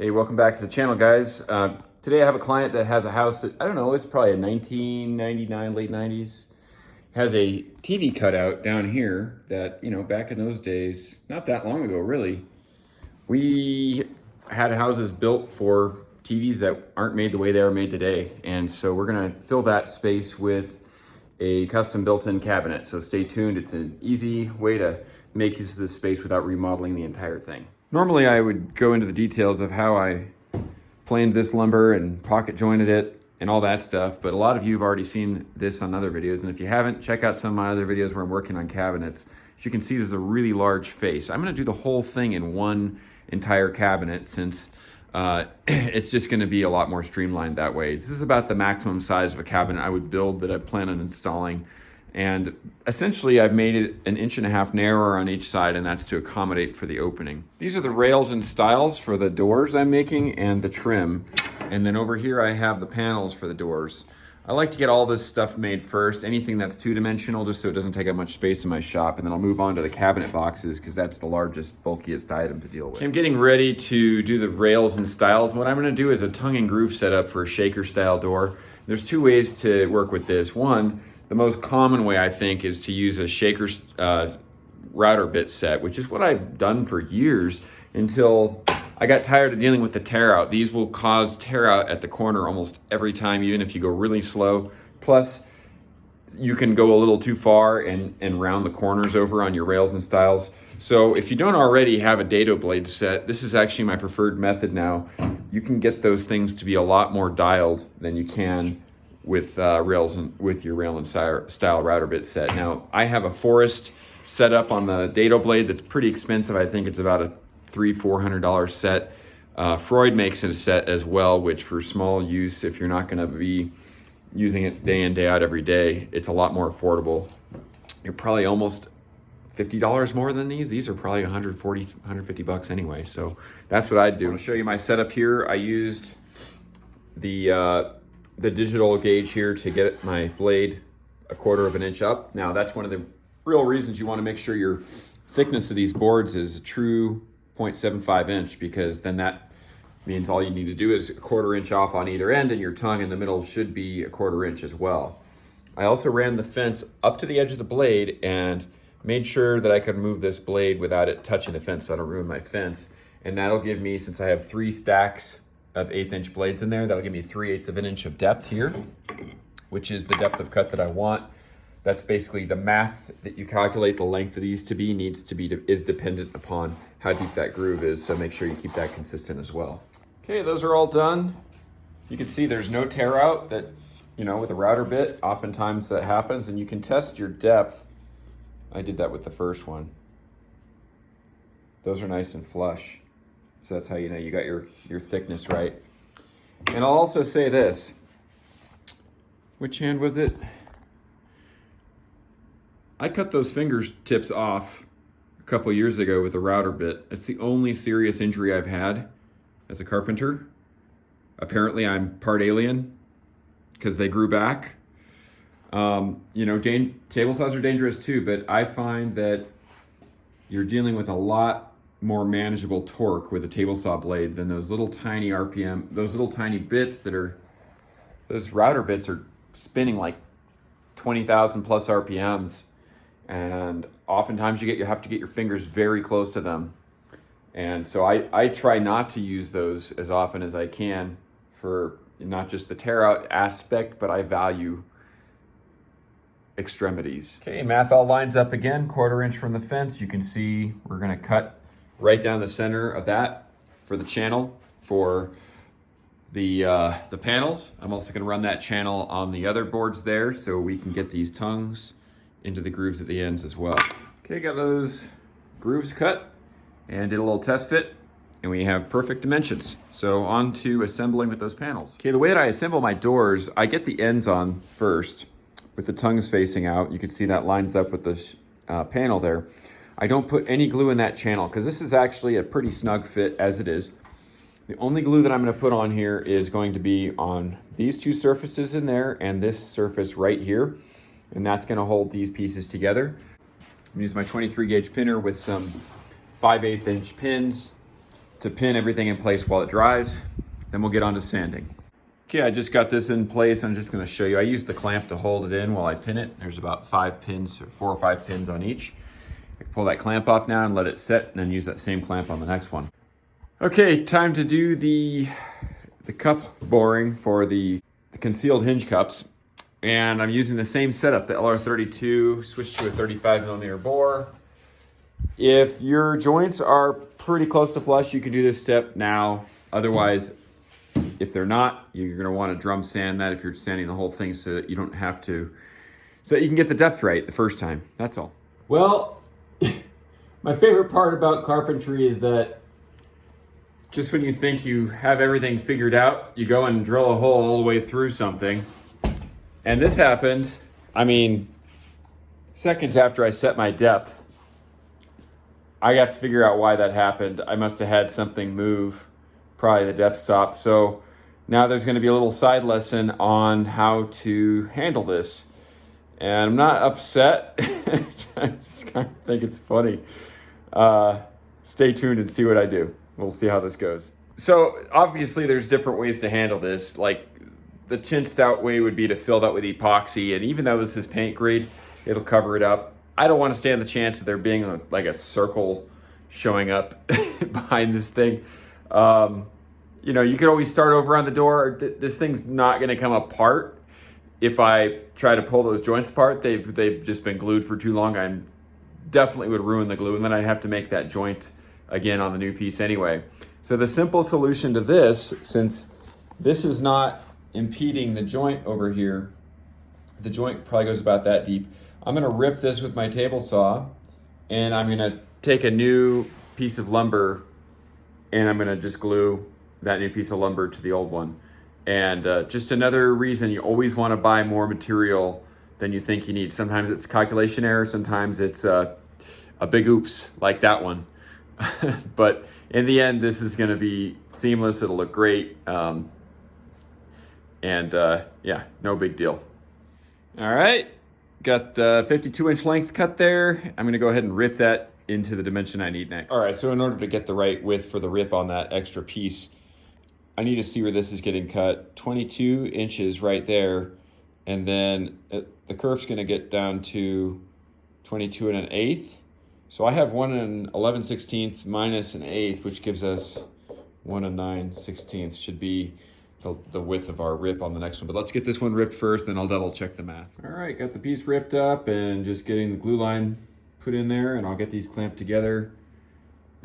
Hey, welcome back to the channel, guys. Today I have a client that has a house that, I don't know, it's probably a 1999, late 90s. Has a TV cutout down here that, back in those days, not that long ago, really, we had houses built for TVs that aren't made the way they are made today. And so we're gonna fill that space with a custom built-in cabinet. So stay tuned. It's an easy way to make use of this space without remodeling the entire thing. Normally I would go into the details of how I planed this lumber and pocket jointed it and all that stuff, but a lot of you have already seen this on other videos, and if you haven't, check out some of my other videos where I'm working on cabinets. As you can see, there's a really large face. I'm gonna do the whole thing in one entire cabinet since it's just gonna be a lot more streamlined that way. This is about the maximum size of a cabinet I would build that I plan on installing. And essentially I've made it 1.5 inches narrower on each side, and that's to accommodate for the opening. These are the rails and stiles for the doors I'm making and the trim. And then over here I have the panels for the doors. I like to get all this stuff made first, anything that's two-dimensional, just so it doesn't take up much space in my shop, and then I'll move on to the cabinet boxes because that's the largest, bulkiest item to deal with. Okay, I'm getting ready to do the rails and stiles. What I'm gonna do is a tongue and groove setup for a shaker style door. There's two ways to work with this. One, the most common way, I think, is to use a shaker router bit set, which is what I've done for years until I got tired of dealing with the tear out. These will cause tear out at the corner almost every time, even if you go really slow. Plus, you can go a little too far and round the corners over on your rails and stiles. So if you don't already have a dado blade set, this is actually my preferred method now. You can get those things to be a lot more dialed than you can with rails and with your rail and style router bit set. Now, I have a Forest setup on the dado blade that's pretty expensive. I think it's about a $300-400 set. Freud makes it a set as well, which for small use, if you're not gonna be using it day in, day out every day, it's a lot more affordable. You're probably almost $50 more than these. These are probably 140, 150 bucks anyway. So that's what I do. I'll show you my setup here. I used the digital gauge here to get my blade 1/4 inch up. Now that's one of the real reasons you want to make sure your thickness of these boards is a true 0.75 inch, because then that means all you need to do is 1/4 inch off on either end, and your tongue in the middle should be 1/4 inch as well. I also ran the fence up to the edge of the blade and made sure that I could move this blade without it touching the fence so I don't ruin my fence. And that'll give me, since I have 3 stacks of 1/8 inch blades in there, that'll give me 3/8 of an inch of depth here, which is the depth of cut that I want. That's basically the math that you calculate the length of these to be is dependent upon how deep that groove is. So make sure you keep that consistent as well. Okay, those are all done. You can see there's no tear out that, with a router bit, oftentimes that happens, and you can test your depth. I did that with the first one. Those are nice and flush. So that's how you know you got your thickness right. And I'll also say this. Which hand was it? I cut those fingertips off a couple years ago with a router bit. It's the only serious injury I've had as a carpenter. Apparently I'm part alien because they grew back. Table saws are dangerous too, but I find that you're dealing with a lot more manageable torque with a table saw blade than those little tiny RPM, those little tiny bits those router bits are spinning like 20,000 plus RPMs. And oftentimes you have to get your fingers very close to them. And so I try not to use those as often as I can for not just the tear out aspect, but I value extremities. Okay, math all lines up again, 1/4 inch from the fence. You can see we're gonna cut right down the center of that for the channel for the panels. I'm also gonna run that channel on the other boards there so we can get these tongues into the grooves at the ends as well. Okay, got those grooves cut and did a little test fit, and we have perfect dimensions. So on to assembling with those panels. Okay, the way that I assemble my doors, I get the ends on first with the tongues facing out. You can see that lines up with this panel there. I don't put any glue in that channel because this is actually a pretty snug fit as it is. The only glue that I'm gonna put on here is going to be on these two surfaces in there and this surface right here. And that's gonna hold these pieces together. I'm gonna use my 23 gauge pinner with some 5/8 inch pins to pin everything in place while it dries. Then we'll get on to sanding. Okay, I just got this in place. I'm just gonna show you. I use the clamp to hold it in while I pin it. There's about 5 pins, or 4 or 5 pins on each. I can pull that clamp off now and let it set, and then use that same clamp on the next one. Okay, time to do the cup boring for the concealed hinge cups. And I'm using the same setup, the LR32, switched to a 35mm bore. If your joints are pretty close to flush, you can do this step now. Otherwise, if they're not, you're gonna wanna drum sand that if you're sanding the whole thing so that you don't have to, so that you can get the depth right the first time, that's all. Well, my favorite part about carpentry is that just when you think you have everything figured out, you go and drill a hole all the way through something. And this happened, I mean, seconds after I set my depth. I have to figure out why that happened. I must have had something move, probably the depth stop. So now there's gonna be a little side lesson on how to handle this. And I'm not upset, I just kind of think it's funny. Stay tuned and see what I do. We'll see how this goes. So obviously there's different ways to handle this. Like the chin stout way would be to fill that with epoxy. And even though this is paint grade, it'll cover it up. I don't want to stand the chance of there being like a circle showing up behind this thing. You know, you could always start over on the door. This thing's not going to come apart. If I try to pull those joints apart, they've just been glued for too long. I definitely would ruin the glue, and then I'd have to make that joint again on the new piece anyway. So the simple solution to this, since this is not impeding the joint over here, the joint probably goes about that deep. I'm gonna rip this with my table saw, and I'm gonna take a new piece of lumber, and I'm gonna just glue that new piece of lumber to the old one. And just another reason you always wanna buy more material than you think you need. Sometimes it's calculation error, sometimes it's a big oops, like that one. But in the end, this is gonna be seamless, it'll look great. Yeah, no big deal. All right, got 52-inch length cut there. I'm gonna go ahead and rip that into the dimension I need next. All right, so in order to get the right width for the rip on that extra piece, I need to see where this is getting cut. 22 inches right there, and then the curve's gonna get down to 22 1/8. So I have 1 11/16 minus 1/8, which gives us 1 9/16. Should be the width of our rip on the next one. But let's get this one ripped first, then I'll double check the math. All right, got the piece ripped up and just getting the glue line put in there, and I'll get these clamped together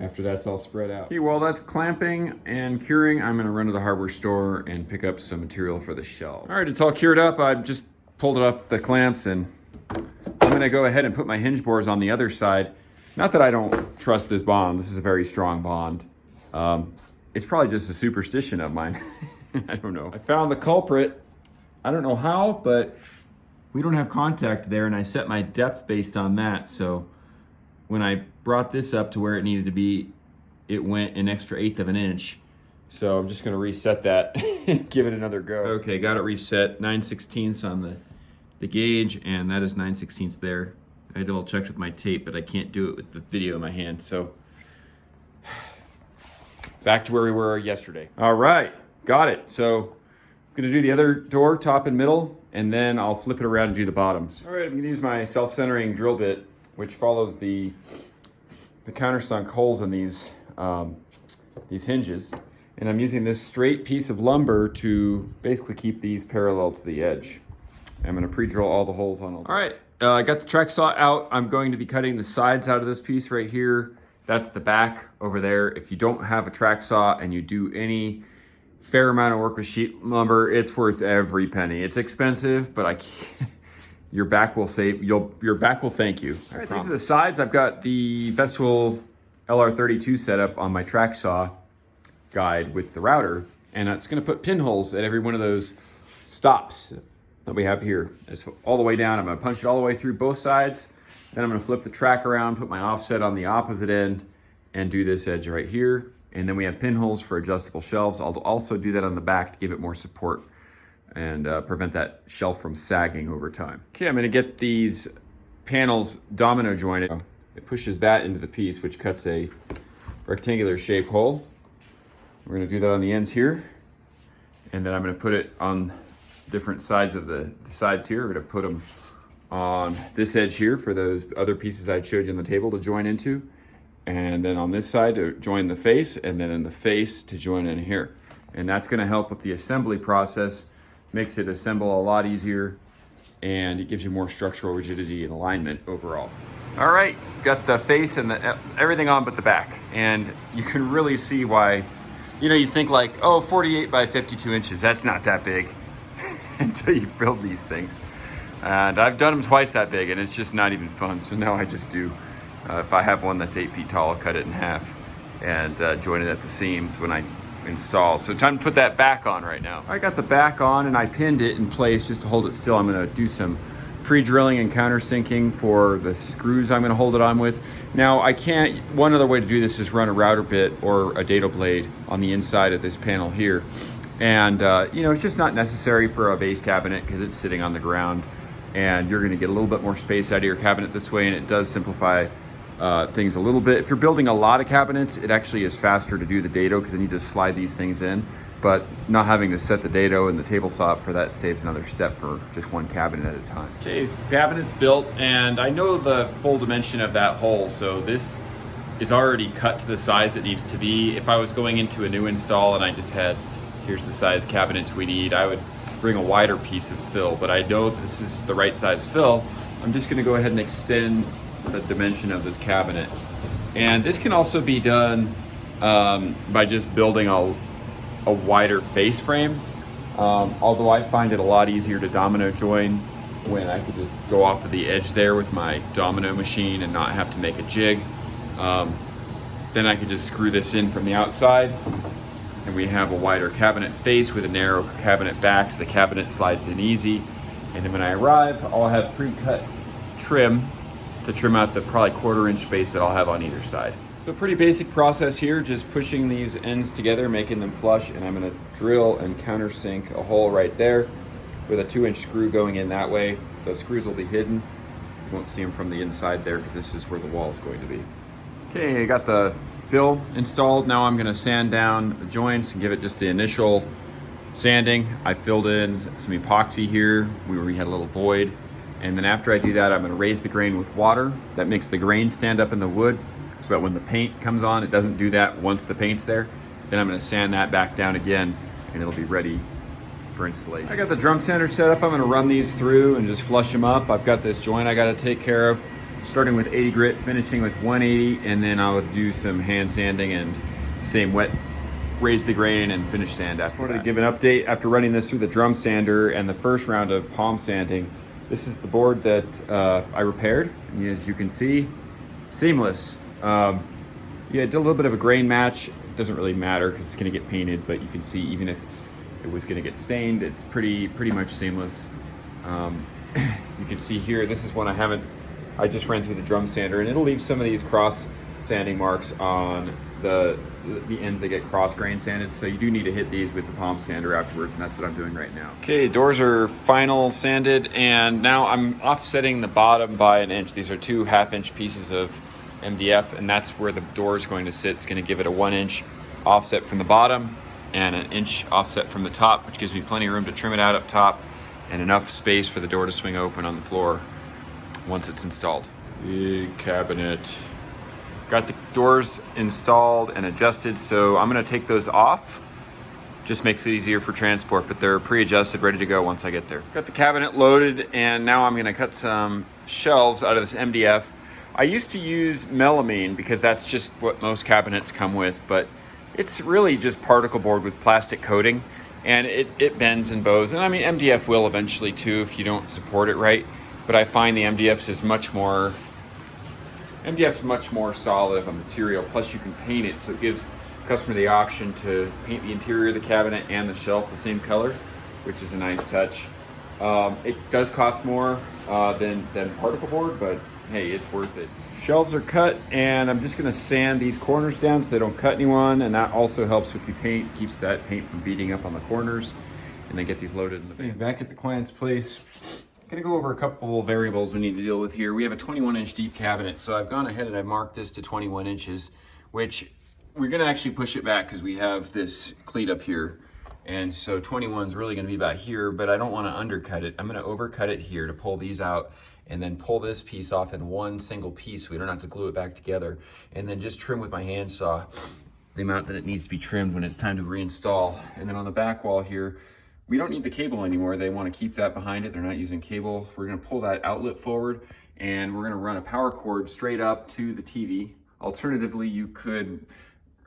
after that's all spread out. Okay, while that's clamping and curing, I'm gonna run to the hardware store and pick up some material for the shelf. All right, it's all cured up. I just pulled it off the clamps, and I'm gonna go ahead and put my hinge bores on the other side. Not that I don't trust this bond. This is a very strong bond. It's probably just a superstition of mine. I don't know. I found the culprit. I don't know how, but we don't have contact there, and I set my depth based on that. So when I brought this up to where it needed to be, it went an extra 1/8 of an inch. So I'm just gonna reset that, give it another go. Okay, got it reset. 9/16 on the gauge, and that is 9/16 there. I double checked with my tape, but I can't do it with the video in my hand. So back to where we were yesterday. All right, got it. So I'm gonna do the other door, top and middle, and then I'll flip it around and do the bottoms. All right, I'm gonna use my self-centering drill bit, which follows the countersunk holes in these hinges. And I'm using this straight piece of lumber to basically keep these parallel to the edge. I'm gonna pre-drill all the holes on them. All right, I got the track saw out. I'm going to be cutting the sides out of this piece right here. That's the back over there. If you don't have a track saw and you do any fair amount of work with sheet lumber, it's worth every penny. It's expensive, but I can't. Your back will thank you. All right, these are the sides. I've got the Festool LR32 set up on my track saw guide with the router, and it's gonna put pinholes at every one of those stops that we have here. It's all the way down. I'm gonna punch it all the way through both sides. Then I'm gonna flip the track around, put my offset on the opposite end, and do this edge right here. And then we have pinholes for adjustable shelves. I'll also do that on the back to give it more support and prevent that shelf from sagging over time. Okay, I'm gonna get these panels domino jointed. It pushes that into the piece, which cuts a rectangular shape hole. We're gonna do that on the ends here. And then I'm gonna put it on different sides of the sides here. We're gonna put them on this edge here for those other pieces I showed you on the table to join into. And then on this side to join the face, and then in the face to join in here. And that's gonna help with the assembly process, makes it assemble a lot easier, and it gives you more structural rigidity and alignment overall. All right, got the face and everything on but the back. And you can really see why, you know, you think like, oh, 48 by 52 inches, that's not that big until you build these things. And I've done them twice that big and it's just not even fun. So now I just do, if I have one that's 8 feet tall, I'll cut it in half and join it at the seams when I install. So time to put that back on right now. I got the back on and I pinned it in place just to hold it still. I'm gonna do some pre-drilling and countersinking for the screws I'm gonna hold it on with. Now I can't, one other way to do this is run a router bit or a dado blade on the inside of this panel here. And you know, it's just not necessary for a base cabinet because it's sitting on the ground and you're gonna get a little bit more space out of your cabinet this way, and it does simplify things a little bit. If you're building a lot of cabinets, it actually is faster to do the dado because then you just slide these things in, but not having to set the dado and the table saw up for that saves another step for just one cabinet at a time. Okay, cabinet's built and I know the full dimension of that hole, so this is already cut to the size it needs to be. If I was going into a new install and I just had, here's the size cabinets we need, I would bring a wider piece of fill, but I know this is the right size fill. I'm just gonna go ahead and extend the dimension of this cabinet. And this can also be done by just building a wider face frame. Although I find it a lot easier to domino join when I could just go off of the edge there with my domino machine and not have to make a jig. Then I could just screw this in from the outside and we have a wider cabinet face with a narrow cabinet back, so the cabinet slides in easy. And then when I arrive, I'll have pre-cut trim to trim out the probably 1/4 inch space that I'll have on either side. So pretty basic process here, just pushing these ends together, making them flush, and I'm gonna drill and countersink a hole right there with a 2-inch screw going in that way. Those screws will be hidden. You won't see them from the inside there because this is where the wall is going to be. Okay, I got the fill installed. Now I'm gonna sand down the joints and give it just the initial sanding. I filled in some epoxy here where we had a little void. And then after I do that, I'm gonna raise the grain with water. That makes the grain stand up in the wood so that when the paint comes on, it doesn't do that once the paint's there. Then I'm gonna sand that back down again and it'll be ready for installation. I got the drum sander set up. I'm gonna run these through and just flush them up. I've got this joint I gotta take care of, starting with 80 grit, finishing with 180, and then I'll do some hand sanding and same wet, raise the grain and finish sand after that. I wanted to give an update after running this through the drum sander and the first round of palm sanding. This is the board that I repaired. And as you can see, seamless. Yeah, did a little bit of a grain match. It doesn't really matter because it's gonna get painted, but you can see even if it was gonna get stained, it's pretty much seamless. You can see here, this is one I just ran through the drum sander, and it'll leave some of these cross sanding marks on the ends that get cross grain sanded, so you do need to hit these with the palm sander afterwards, and that's what I'm doing right now. Okay, doors are final sanded, and now I'm offsetting the bottom by 1 inch. These are 2 half-inch pieces of MDF, and that's where the door is going to sit. It's going to give it a 1 inch offset from the bottom and 1 inch offset from the top, which gives me plenty of room to trim it out up top and enough space for the door to swing open on the floor once it's installed. Big cabinet. Got the doors installed and adjusted, so I'm gonna take those off. Just makes it easier for transport, but they're pre-adjusted, ready to go once I get there. Got the cabinet loaded, and now I'm gonna cut some shelves out of this MDF. I used to use melamine because that's just what most cabinets come with, but it's really just particle board with plastic coating, and it bends and bows. And I mean, MDF will eventually too if you don't support it right, but I find the MDF is much more solid of a material, plus you can paint it, so it gives the customer the option to paint the interior of the cabinet and the shelf the same color, which is a nice touch. It does cost more than particle board, but hey, it's worth it. Shelves are cut, and I'm just gonna sand these corners down so they don't cut anyone, and that also helps with the paint, keeps that paint from beating up on the corners, and then get these loaded in the van. Back at the client's place, gonna go over a couple of variables we need to deal with here. We have a 21-inch deep cabinet, so I've gone ahead and I've marked this to 21 inches, which we're gonna actually push it back because we have this cleat up here. And so 21 is really gonna be about here, but I don't wanna undercut it. I'm gonna overcut it here to pull these out and then pull this piece off in one single piece so we don't have to glue it back together. And then just trim with my handsaw the amount that it needs to be trimmed when it's time to reinstall. And then on the back wall here, we don't need the cable anymore. They wanna keep that behind it. They're not using cable. We're gonna pull that outlet forward and we're gonna run a power cord straight up to the TV. Alternatively, you could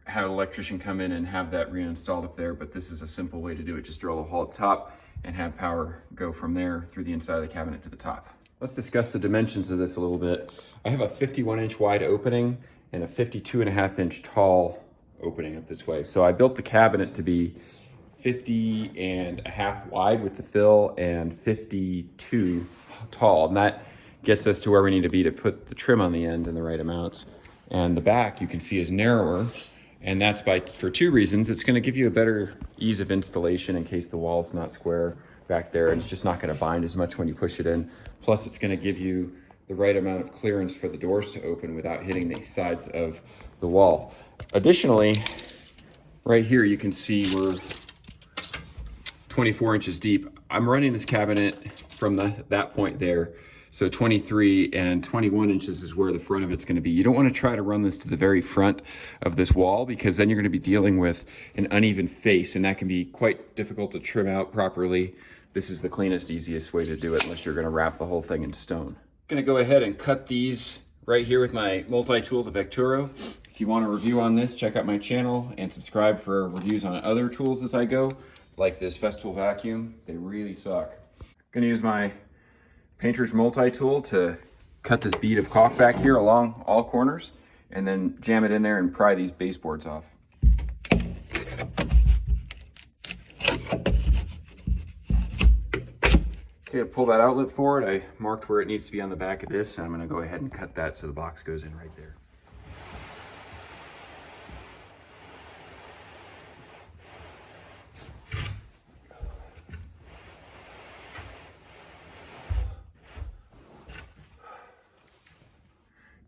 have an electrician come in and have that reinstalled up there, but this is a simple way to do it. Just drill a hole up top and have power go from there through the inside of the cabinet to the top. Let's discuss the dimensions of this a little bit. I have a 51-inch wide opening and a 52.5-inch tall opening up this way. So I built the cabinet to be 50.5 wide with the fill and 52 tall. And that gets us to where we need to be to put the trim on the end in the right amounts. And the back you can see is narrower. And that's for two reasons. It's gonna give you a better ease of installation in case the wall's not square back there, and it's just not gonna bind as much when you push it in. Plus it's gonna give you the right amount of clearance for the doors to open without hitting the sides of the wall. Additionally, right here you can see we're 24 inches deep. I'm running this cabinet from that point there. So 23 and 21 inches is where the front of it's gonna be. You don't wanna try to run this to the very front of this wall because then you're gonna be dealing with an uneven face, and that can be quite difficult to trim out properly. This is the cleanest, easiest way to do it unless you're gonna wrap the whole thing in stone. Gonna go ahead and cut these right here with my multi-tool, the Vecturo. If you want a review on this, check out my channel and subscribe for reviews on other tools as I go, like this Festool vacuum. They really suck. Gonna use my painter's multi-tool to cut this bead of caulk back here along all corners and then jam it in there and pry these baseboards off. Okay, to pull that outlet forward, I marked where it needs to be on the back of this, and I'm gonna go ahead and cut that so the box goes in right there.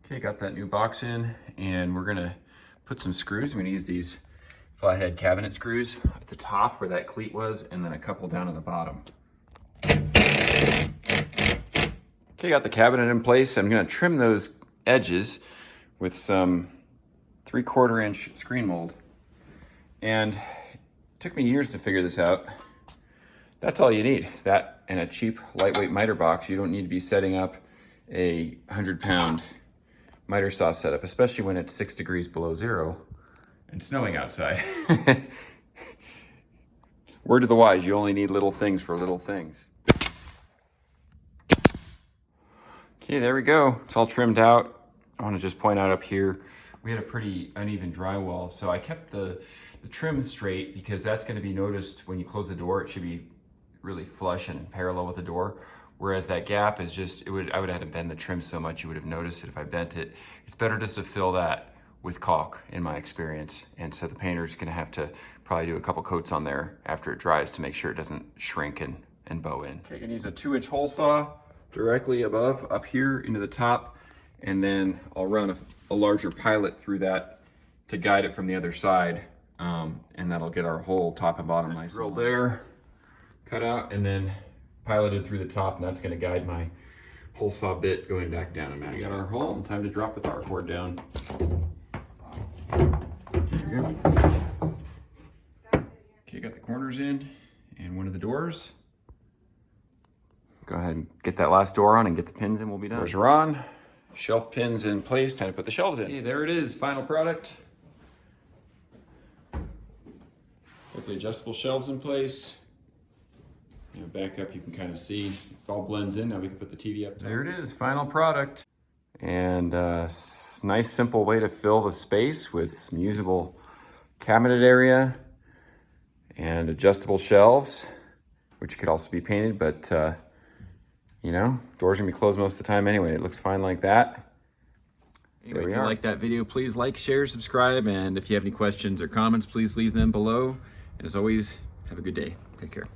Okay, got that new box in, and we're gonna put some screws. I'm gonna use these flathead cabinet screws at the top where that cleat was, and then a couple down at the bottom. Okay, got the cabinet in place. I'm gonna trim those edges with some 3/4 inch screen mold. And it took me years to figure this out. That's all you need. That and a cheap lightweight miter box. You don't need to be setting up a 100-pound miter saw setup, especially when it's 6 degrees below zero and snowing outside. Word to the wise, you only need little things for little things. Okay, there we go. It's all trimmed out. I want to just point out up here, we had a pretty uneven drywall, so I kept the trim straight because that's going to be noticed when you close the door. It should be really flush and parallel with the door. Whereas that gap is just, I would have had to bend the trim so much you would have noticed it if I bent it. It's better just to fill that with caulk in my experience. And so the painter's gonna have to probably do a couple coats on there after it dries to make sure it doesn't shrink and bow in. Okay, gonna use a 2-inch hole saw directly above, up here into the top. And then I'll run a larger pilot through that to guide it from the other side. And that'll get our whole top and bottom nice. Drill there, cut out, and then piloted through the top, and that's going to guide my hole saw bit going back down. And we got our hole. Time to drop the power cord down. There you go. Okay, got the corners in and one of the doors. Go ahead and get that last door on and get the pins in. We'll be done. Doors are on. Shelf pins in place. Time to put the shelves in. Okay, there it is. Final product. Got the adjustable shelves in place. Back up, you can kind of see it all blends in. Now we can put the TV up top. There it is, final product. And nice simple way to fill the space with some usable cabinet area and adjustable shelves, which could also be painted, but you know, doors are gonna be closed most of the time anyway. It looks fine like that. Anyway, if you like that video, please like, share, subscribe, and if you have any questions or comments, please leave them below. And as always, have a good day. Take care.